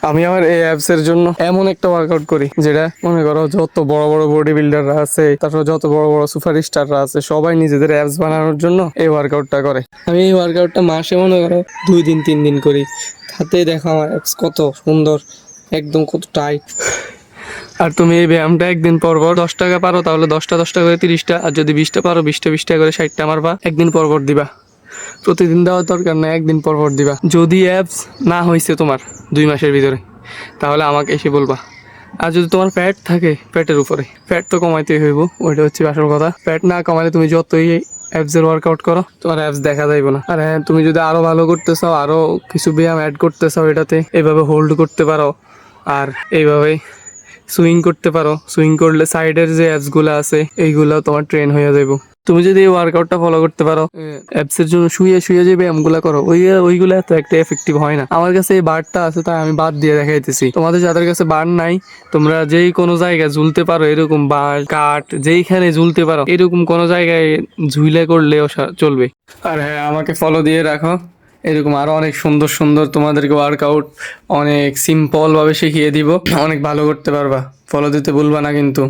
আমি আমার এই অ্যাপস এর জন্য এমন একটা ওয়ার্কআউট করি যেটা মনে করো যত বড় বড় বডি বিল্ডাররা আছে, তারপর যত বড় বড় সুপার স্টাররা আছে, সবাই নিজেদের অ্যাপস বানানোর জন্য এই ওয়ার্কআউটটা করে। আমি এই ওয়ার্কআউটটা মাসে মনে করো 2 দিন 3 দিন করি। তাতে দেখো আমার অ্যাপস কত সুন্দর, একদম কত টাইট। আর তুমি এই ব্যায়ামটা একদিন পর পর 10 টাকা পারো তাহলে 10টা করে 30টা, আর যদি 20টা পারো 20টা করে 60টা মারবা। একদিন পর পর দিবা, প্রতিদিন দেওয়ার দরকার না, একদিন পর পর দিবা। যদি অ্যাপস না হয়েছে তোমার 2 মাসের ভিতরে তাহলে আমাকে এসে বলবা। আর যদি তোমার ফ্যাট থাকে, ফ্যাটের উপরে ফ্যাট তো কমাইতেই হইব, ওইটা হচ্ছে আসল কথা। ফ্যাট না কমালে তুমি যতই অ্যাপস এর ওয়ার্কআউট করো তোমার অ্যাপস দেখা যাইবে না। আর হ্যাঁ, তুমি যদি আরো ভালো করতে চাও, আরো কিছু ব্যায়াম অ্যাড করতে চাও এটাতে, এইভাবে হোল্ড করতে পারো আর এইভাবে সুইং করতে পারো। সুইং করলে সাইডের যে অ্যাপসগুলো আছে এইগুলো তোমার ট্রেন হয়ে যাবে। তুমি যদি এই ওয়ার্কআউটটা ফলো করতে পারো, অ্যাপস এর জন্য শুয়ে শুয়ে যে ব্যায়ামগুলো করো ওইগুলো এত একটা এফেক্টিভ হয় না। আমার কাছে এই বারটা আছে তাই আমি বাদ দিয়ে দেখাইতেছি। তোমাদের যাদের কাছে বার নাই, তোমরা যেই কোনো জায়গায় ঝুলতে পারো, এরকম বাঁশ কাঠ যেইখানে ঝুলতে পারো এরকম কোনো জায়গায় ঝুলে করলেও চলবে। আর হ্যাঁ, আমাকে ফলো দিয়ে রাখো, এরকম আরো অনেক সুন্দর সুন্দর তোমাদেরকে ওয়ার্কআউট অনেক সিম্পল ভাবে শিখিয়ে দিব, অনেক ভালো করতে পারবা। ফলো দিতে ভুলবা না কিন্তু।